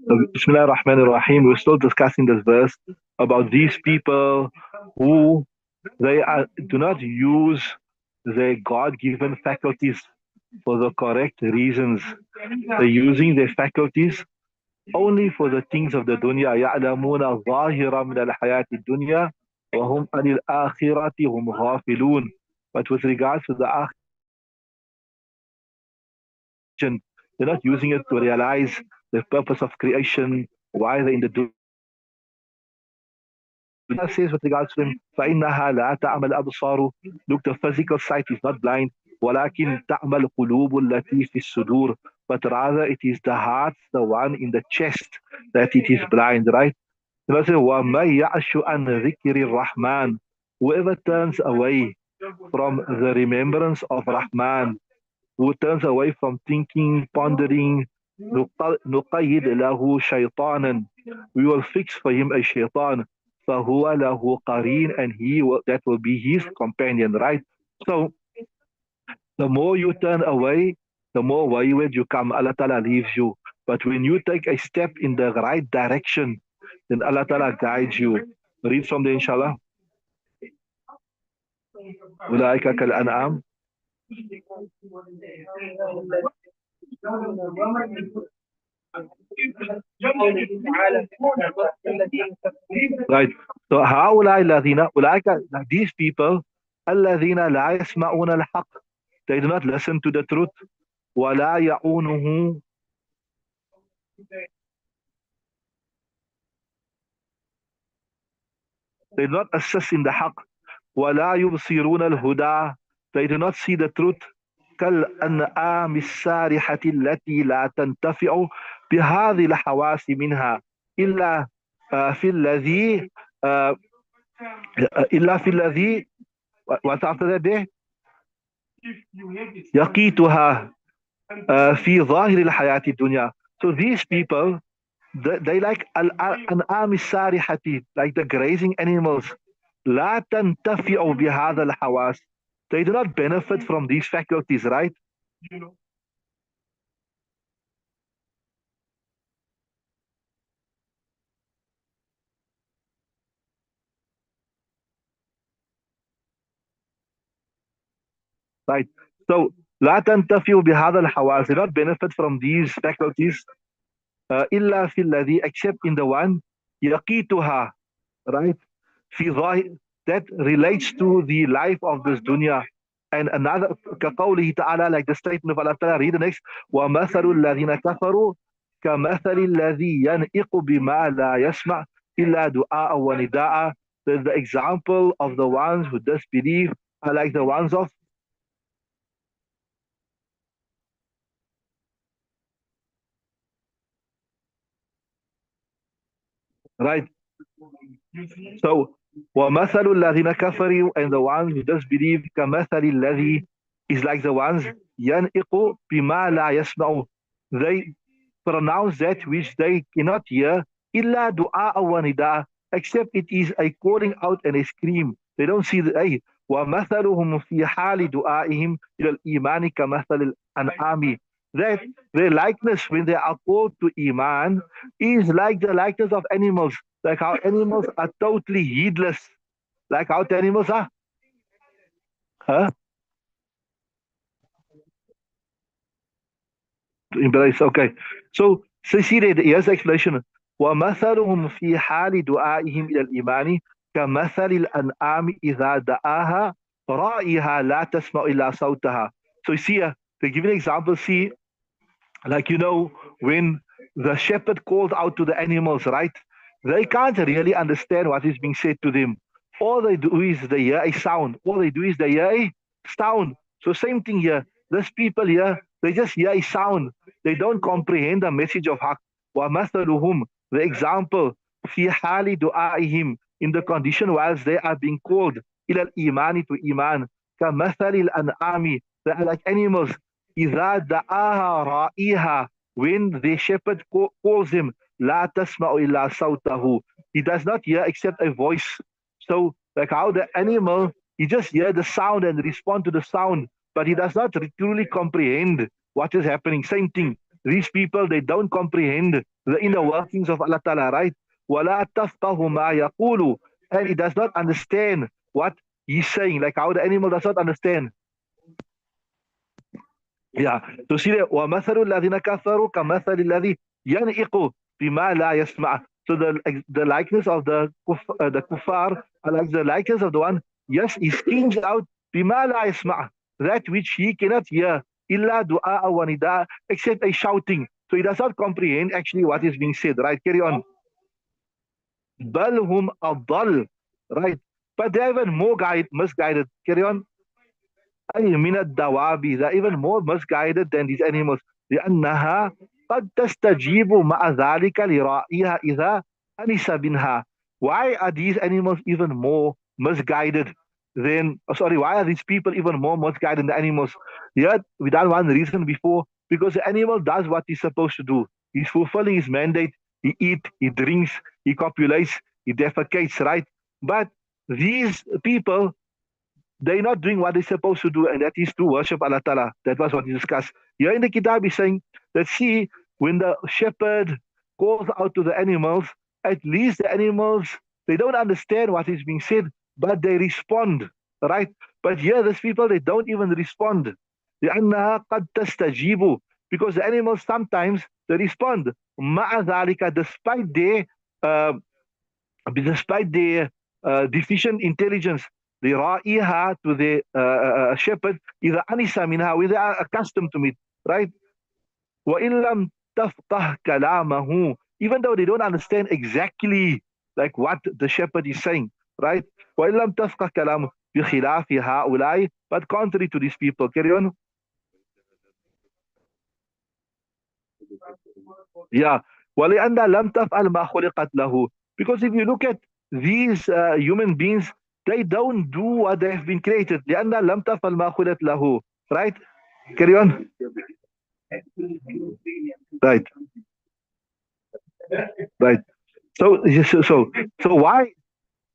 Bismillah ar-Rahman ar-Rahim. We're still discussing this verse about these people who do not use their God-given faculties for the correct reasons. They're using their faculties only for the things of the dunya. يَعْلَمُونَ ظَاهِرًا مِنَ الْحَيَاةِ الدُّنْيَا وَهُمْ عَنِ الْآخِرَةِ هُمْ غَافِلُونَ. But with regards to the action, they're not using it to realize the purpose of creation, why they're in the dunya. Allah says with regards to them, فَإِنَّهَا لَا تَعْمَى الْأَبْصَارُ. Look, the physical sight is not blind. وَلَكِنْ تَعْمَى الْقُلُوبُ الَّتِي فِي الصُّدُورِ. But rather it is the heart, the one in the chest, that it is blind, right? And I say, وَمَنْ يَعْشُ عَنْ ذِكْرِ الرَّحْمَنِ. Whoever turns away from the remembrance of Rahman, who turns away from thinking, pondering, نُقَيِّدْ لَهُ شَيْطَانًا. We will fix for him a shaitan. فَهُوَ لَهُ قَرِينٌ. And that will be his companion, right? So the more you turn away, the more wayward you come. Allah Ta'ala leaves you. But when you take a step in the right direction, then Allah Ta'ala guides you. Read from there, inshallah. أولئك كالأنعام. Right. So هؤلاء الذين أولئك, these people الذين لا يسمعون الحق. They do not listen to the truth. ولا يعونه. They do not assist in the haq. ولا يبصرون الهدى. They do not see the truth. كالأنعام السارحة التي لا تنتفع بهذه الحواس منها إلا في الذي إلا في الذي what's after that there يقيتها في ظاهر الحياة الدنيا. So these people, they like الأنعام السارحة, like the grazing animals. لا تنتفع بهذا الحواس. They do not benefit from these faculties, right? Right. So لا تنتفع بهذا الحواس. They do not benefit from these faculties. إلا في الذي, except in the one يقيتها, right? في ظاهر, that relates to the life of this dunya. And another كقوله تعالى, like the statement of Allah Ta'ala. Read the next. ومثل الذين كفروا كمثل الذي ينئق بما لا يسمع إلا دعاء ونداء. The example of the ones who disbelieve are like the ones of, right? So ومثل الذين كفروا, and the ones who disbelieve كمثل الذي is like the ones ينئق بما لا يسمع. They pronounce that which they cannot hear إلا دعاء ونداء, except it is a calling out and a scream. They don't see the أي. ومثلهم في حال دعائهم إلى الإيمان كمثل الأنعام. That their likeness when they are called to Iman is like the likeness of animals. Like how animals are totally heedless. Like how the animals are. Huh? Embrace. Okay. So see that here's the explanation. وَمَثَلُهُمْ فِي حَالِ دُعَائِهِمْ إِلَى الْإِيمَانِ كَمَثَلِ الْأَنْعَامِ إِذَا دَعَاهَا رَائِهَا لَا تَسْمَعُ إِلَّا صَوْتَهَا. So you see, to give an example, see, like when the shepherd calls out to the animals, right? They can't really understand what is being said to them. All they do is they hear a sound. All they do is they hear a sound. So same thing here. These people here, they just hear a sound. They don't comprehend the message of Haqq. وَمَثَلُهُمْ, the example, فِي حَالِ دُعَائِهِمْ, in the condition whilst they are being called إِلَى الْإِيمَانِ, to Iman, كَمَثَلِ الْأَنْعَامِ, they are like animals. إِذَا دَعَاهَا رَائِهَا, when the shepherd calls him, لا تسمع إلا صوته, he does not hear except a voice. So like how the animal, he just hear the sound and respond to the sound, but he does not truly comprehend what is happening. Same thing. these people, they don't comprehend the inner workings of Allah Ta'ala, right? وَلَا تَفْقَهُ مَا يَقُولُ. And it does not understand what he's saying, like how the animal does not understand. Yeah. So see that وَمَثَلُ الَّذِينَ كَفَرُوا كَمَثَلِ الَّذِي يَنْعِقُ بِمَا لَا يَسْمَعُ. So the likeness of the kuffar are like the likeness of the one, yes, he screams out بِمَا لَا يَسْمَعُ, that which he cannot hear, إِلَّا دُعَاءَ وَنِدَاءَ, except a shouting. So he does not comprehend actually what is being said, right? Carry on. بَلْ هُمْ أَضَلُّ, right? But they're even more misguided. Carry on. أي من الدواب, they're even more misguided than these animals. لأنها قد تستجيب مع ذلك لراعيها إذا أنس منها. Why are these animals even more misguided than, sorry, why are these people even more misguided than the animals? Yet, we done one reason before, because the animal does what he's supposed to do. He's fulfilling his mandate. He eats, he drinks, he copulates, he defecates, right? But these people, they're not doing what they're supposed to do, and that is to worship Allah Ta'ala. That was what we discussed. Here in the Kitab is saying that, see, when the shepherd calls out to the animals, at least the animals, they don't understand what is being said, but they respond, right? But here, these people, they don't even respond. لأنها قد تستجيب, because the animals sometimes, they respond. مع ذلك, uh, despite their deficient intelligence, لراعيها, to the shepherd, إذا أنس منها, when they are accustomed to it, right? وإن لم تفقه كلامه, even though they don't understand exactly like what the shepherd is saying, right? وإن لم تفقه كلامه بخلاف هؤلاء, but contrary to these people. Carry on. Yeah. ولأن لم تفعل ما خلقت له, because if you look at these human beings, they don't do what they have been created. لأن لم تفعل ما خلقت له, right? Carry on. Right. Right. So why?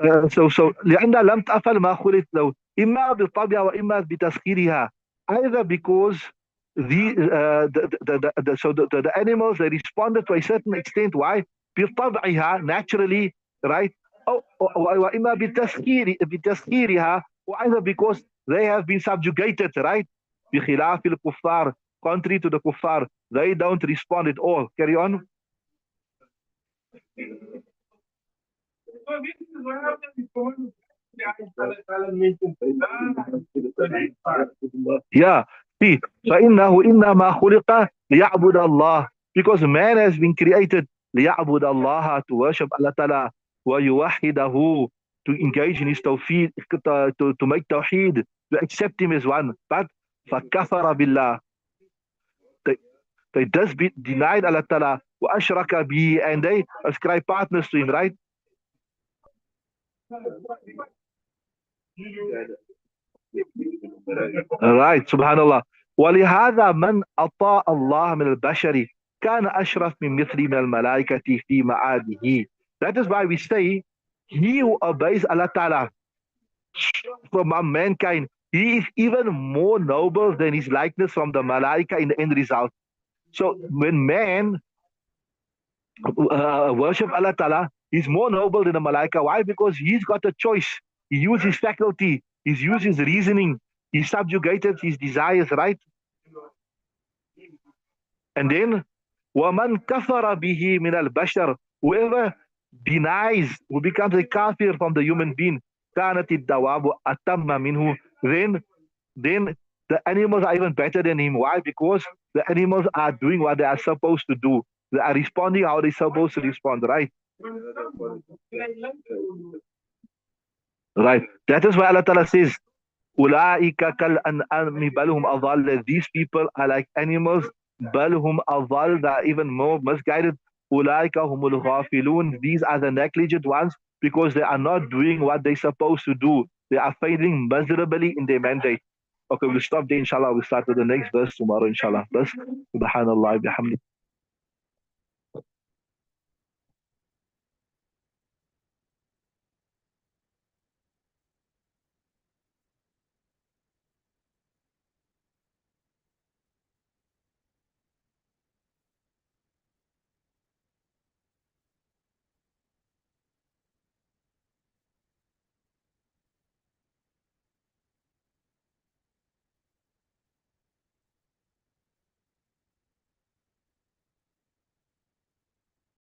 لأن لم تفعل ما خلقت له إما بالطبع وإما بتسخيرها. Either because the animals, they responded to a certain extent. Why? بطبعها, naturally, right? وإما بتسخيرها, or either because they have been subjugated, right? بخلاف الكفار, contrary to the kuffar, they don't respond at all. Carry on. Yeah. See, فإنه إنما خلق ليعبد الله, because man has been created ليعبد الله, to worship Allah Ta'ala, ويوحده, to engage in his tawheed, to make tawheed, to accept him as one. But فكفر بالله, they, they denied Allah Ta'ala, وأشرك به, and they ascribe partners to him, right? Right, subhanallah. ولهذا من أطاع الله من البشر كان أشرف من مثل من الملائكة في معاده. That is why we say, he who obeys Allah Ta'ala from mankind, he is even more noble than his likeness from the malaika in the end result. So when man worship Allah Ta'ala, he's more noble than the malaika. Why? Because he's got a choice. He used his faculty, he's used his reasoning, he subjugated his desires, right? And then وَمَنْ كَفَرَ بِهِ مِنَ الْبَشَرِ, whoever denies, who becomes a kafir from the human being, كَانَتِ الدَّوَابُ أَتَمَّ مِنْهُ, then the animals are even better than him. Why? Because the animals are doing what they are supposed to do. They are responding how they're supposed to respond, right? Right. That is why Allah Ta'ala says, أُولَٰئِكَ كَالْأَنْعَامِ بَلْ هُمْ أَضَلُّ. These people are like animals. بَلْ هُمْ أَضَلُّ, they are even more misguided. أُولَٰئِكَ هُمُ الْغَافِلُونَ. These are the negligent ones, because they are not doing what they're supposed to do. They are failing miserably in their mandate. Okay, we'll stop there, inshallah. We'll start with the next verse tomorrow, inshallah. Subhanallah, bihamdi.